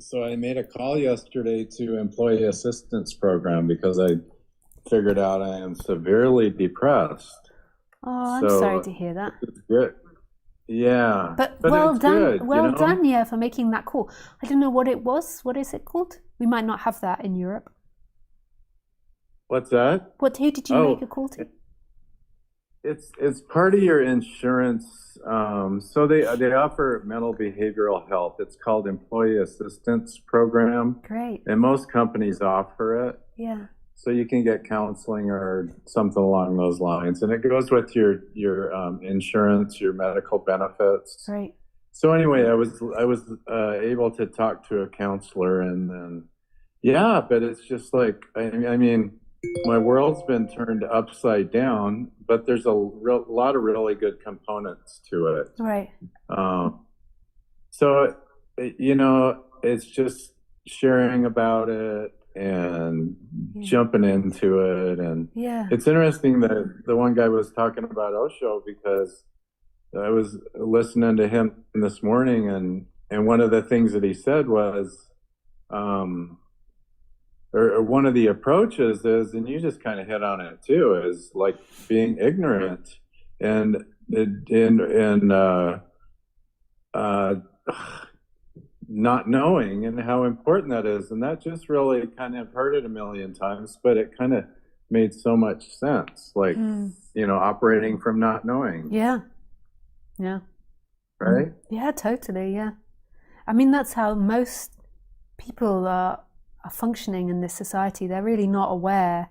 So I made a call yesterday to employee assistance program because I figured out I am severely depressed. Oh, I'm sorry So to hear that. it's good. Yeah, But but it's good, you well know? done, yeah, for making that call. I don't know what it was. What is it called? We might not have that in Europe. What's that? Who did you make a Oh, call to? it's part of your insurance. So they offer mental behavioral health. It's called Employee Assistance Program, Great. and most companies offer it. Yeah. So you can get counseling or something along those lines, and it goes with your insurance, your medical benefits. Great. So anyway, I was able to talk to a counselor, and then yeah, but it's just like I mean, my world's been turned upside down, but there's a lot of really good components to it. Right. Um, so, it's just sharing about it and Yeah. jumping into it. And Yeah. it's interesting that the one guy was talking about Osho because I was listening to him this morning, and one of the things that he said was, um, or one of the approaches is, and you just kind of hit on it too, is like being ignorant and uh, not knowing and how important that is. And that just really kind of heard it a million times, but it kind of made so much sense. Like, Mm. operating from not knowing, Yeah. Yeah. right? Yeah, totally. Yeah. I mean, that's how most people are functioning in this society. They're really not aware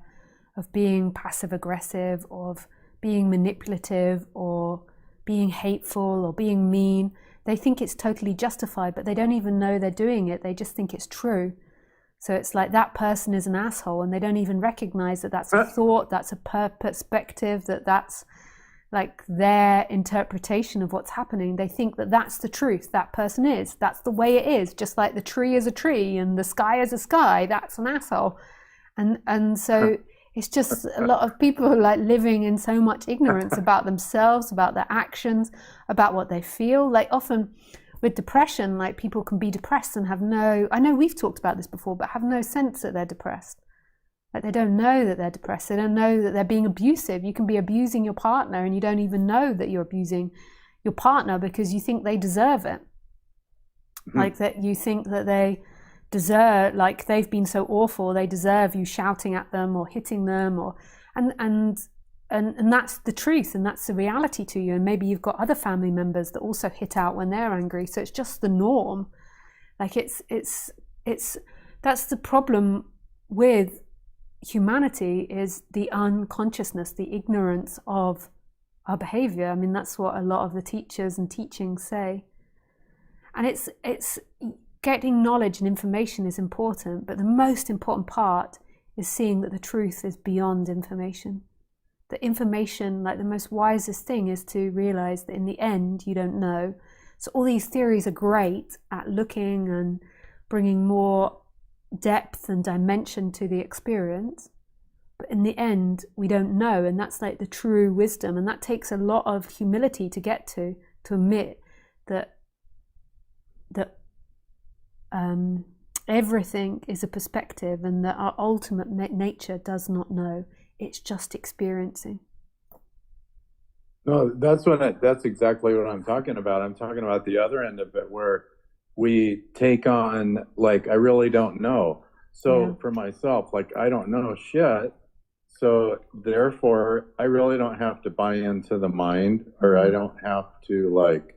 of being passive aggressive, of being manipulative, or being hateful, or being mean. They think it's totally justified, but they don't even know they're doing it. They just think it's true. So it's like that person is an asshole, and they don't even recognize that that's a thought, that's a perspective, that's like their interpretation of what's happening. They think that that's the truth. That person is. That's the way it is. Just like the tree is a tree and the sky is a sky. That's an asshole. And so it's just a lot of people like living in so much ignorance about themselves, about their actions, about what they feel. Like often with depression, like people can be depressed and have no, I know we've talked about this before, but have no sense that they're depressed. Like they don't know that they're depressed. They don't know that they're being abusive. You can be abusing your partner and you don't even know that you're abusing your partner because you think they deserve it. Like that you think that they deserve, like they've been so awful, they deserve you shouting at them or hitting them, or and that's the truth, and that's the reality to you. And maybe you've got other family members that also hit out when they're angry. So it's just the norm. Like it's that's the problem with humanity, is the unconsciousness, the ignorance of our behavior. I mean, that's what a lot of the teachers and teachings say. And it's getting knowledge and information is important, but the most important part is seeing that the truth is beyond information. The information, like the most wisest thing, is to realize that in the end you don't know. So all these theories are great at looking and bringing more depth and dimension to the experience, but in the end we don't know, and that's like the true wisdom. And that takes a lot of humility to get to admit that everything is a perspective, and that our ultimate nature does not know. It's just experiencing. No, that's exactly what I'm talking about. I'm talking about the other end of it where we take on, like, I really don't know. Yeah. So for myself, like, I don't know shit. So therefore, I really don't have to buy into the mind, or I don't have to like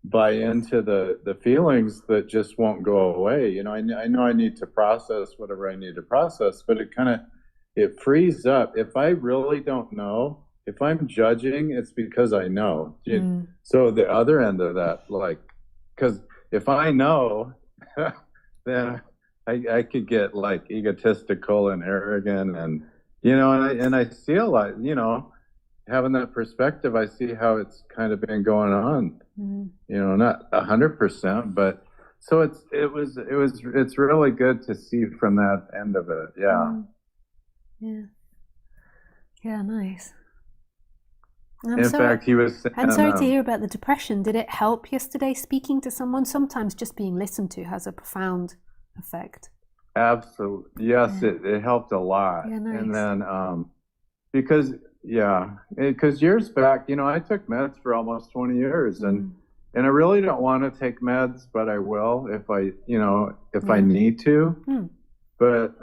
buy into the feelings that just won't go away. I know I need to process whatever I need to process, but it frees up. If I really don't know, if I'm judging, it's because I know. So the other end of that, like, because if I know, then I could get like egotistical and arrogant, and I see a lot, having that perspective, I see how it's kind of been going on. Not 100%, but so it's really good to see from that end of it. Yeah. Yeah. Yeah, nice. I'm In sorry. fact, he was I'm saying, sorry to hear about the depression. Did it help yesterday speaking to someone? Sometimes just being listened to has a profound effect. absolutely, yes, Yeah. it helped a lot. Yeah, And nice. then, because, yeah, because years back, I took meds for almost 20 years, Mm. and I really don't want to take meds, but I will if I Yeah. need to. Mm. But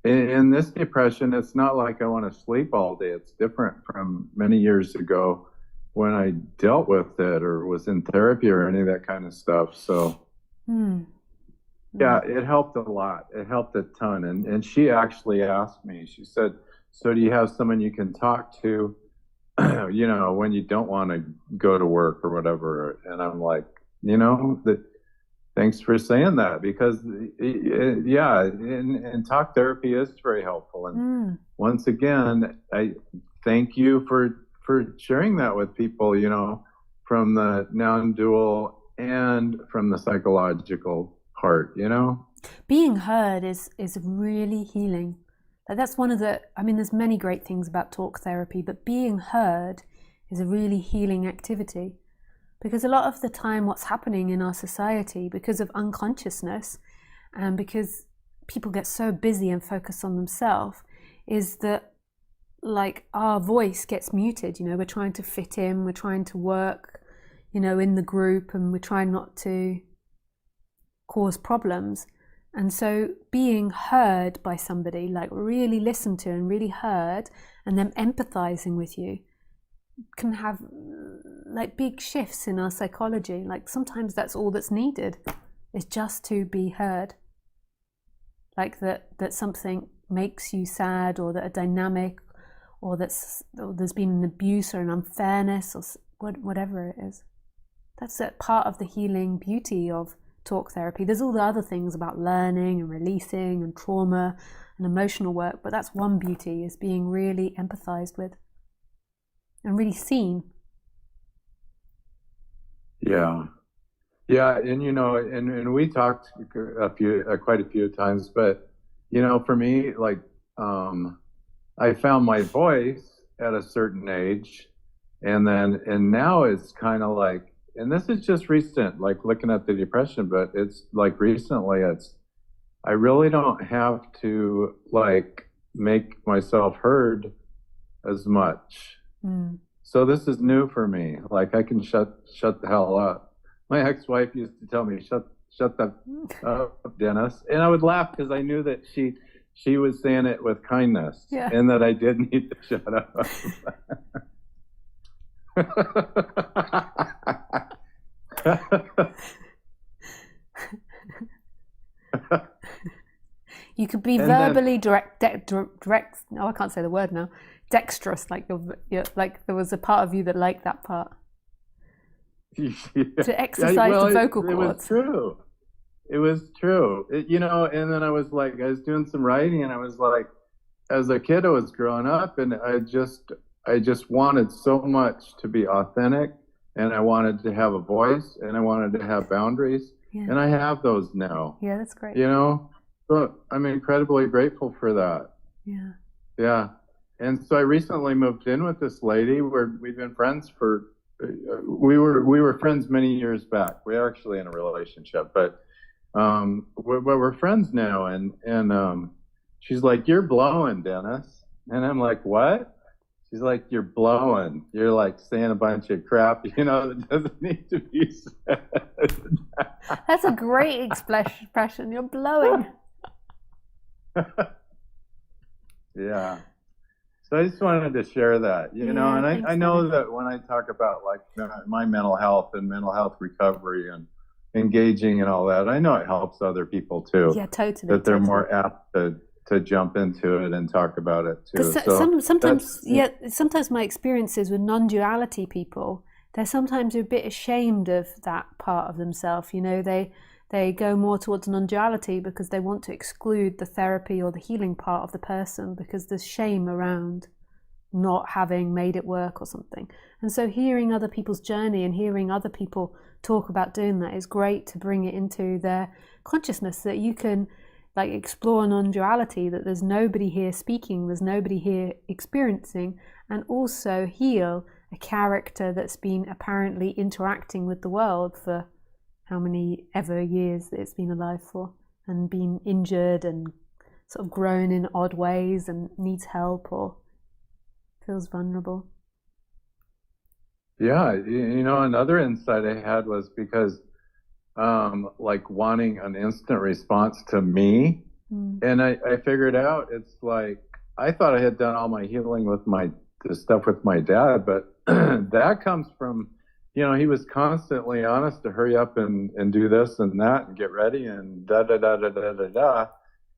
in this depression, it's not like I want to sleep all day. It's different from many years ago when I dealt with it or was in therapy or any of that kind of stuff. So Mm. yeah, Mm. it helped a lot. It helped a ton. And she actually asked me, she said, "So do you have someone you can talk to, when you don't want to go to work or whatever?" And I'm like, that thanks for saying that because, yeah, and talk therapy is very helpful. And Mm. once again, I thank you for sharing that with people, from the non-dual and from the psychological part. Being heard is really healing. Like that's one of the. I mean, there's many great things about talk therapy, but being heard is a really healing activity. Because a lot of the time, what's happening in our society, because of unconsciousness, and because people get so busy and focused on themselves, is that like our voice gets muted. We're trying to fit in, we're trying to work, in the group, and we're trying not to cause problems. And so being heard by somebody, like really listened to and really heard, and them empathizing with you, can have like big shifts in our psychology. Like sometimes that's all that's needed, is just to be heard. Like that something makes you sad, or that a dynamic, or there's been an abuse or an unfairness, or whatever it is. That's a part of the healing beauty of talk therapy. There's all the other things about learning and releasing and trauma and emotional work, but that's one beauty, is being really empathized with and really seen. Yeah. Yeah, and we talked quite a few times, but for me, like, I found my voice at a certain age, and now it's kind of like, and this is just recent, like looking at the depression, but it's like recently, I really don't have to like make myself heard as much. Mm. So this is new for me. Like I can shut the hell up. My ex-wife used to tell me, shut the up, Dennis. And I would laugh because I knew that she was saying it with kindness Yeah. and that I did need to shut up. You could be And then verbally direct. No, I can't say the word now. Dexterous, like like there was a part of you that liked that part. To exercise well, the vocal it was cords. true. It was true. And then I was doing some writing, and I was like, as a kid, I was growing up, and I just wanted so much to be authentic, and I wanted to have a voice, and I wanted to have boundaries, Yeah. and I have those now. Yeah, that's great. So I'm incredibly grateful for that. Yeah. Yeah. And so I recently moved in with this lady where we've been friends for we were friends many years back. We're actually in a relationship, but we're friends now, and she's like, "You're blowing, Dennis," and I'm like, "What?" She's like, "You're blowing. You're like saying a bunch of crap, that doesn't need to be said." That's a great expression. You're blowing. Yeah. So I just wanted to share that, and I Thanks, know Dennis. that when I talk about like my mental health and mental health recovery and engaging and all that, I know it helps other people too, Yeah, totally. that they're more apt to jump into it and talk about it too. Because So sometimes, that's, yeah, sometimes my experiences with non-duality people, they're sometimes a bit ashamed of that part of themselves. They go more towards non-duality because they want to exclude the therapy or the healing part of the person because there's shame around not having made it work or something. And so hearing other people's journey and hearing other people talk about doing that is great to bring it into their consciousness, that you can like explore non-duality, that there's nobody here speaking, there's nobody here experiencing, and also heal a character that's been apparently interacting with the world for how many ever years that it's been alive for, and been injured and sort of grown in odd ways and needs help or feels vulnerable. Yeah, another insight I had was because like wanting an instant response to me. And I figured out it's like I thought I had done all my healing with the stuff with my dad, but that comes from, he was constantly honest to hurry up and do this and that and get ready and da da da da da da da.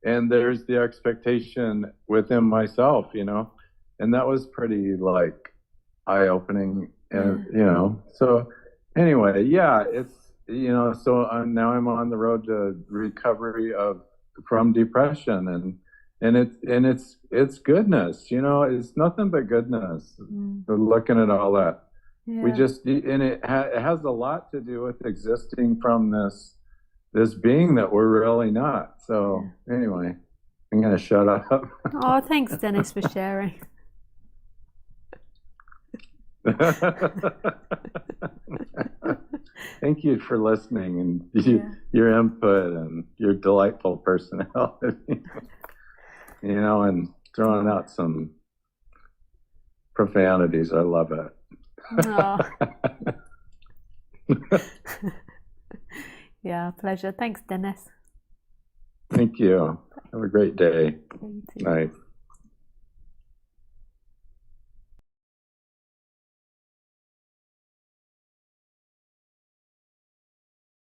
And there's the expectation within myself, and that was pretty like eye-opening, and so anyway, yeah, it's so now I'm on the road to recovery from depression, and it's goodness, it's nothing but goodness. Looking at all that, we just, and it has a lot to do with existing from this being that we're really not. So anyway, I'm gonna shut up. Oh, thanks, Dennis, for sharing. Thank you for listening and your input and your delightful personality, and throwing out some profanities. I love it. Yeah, pleasure. Thanks, Dennis. Thank you. Have a great day. You too. Night.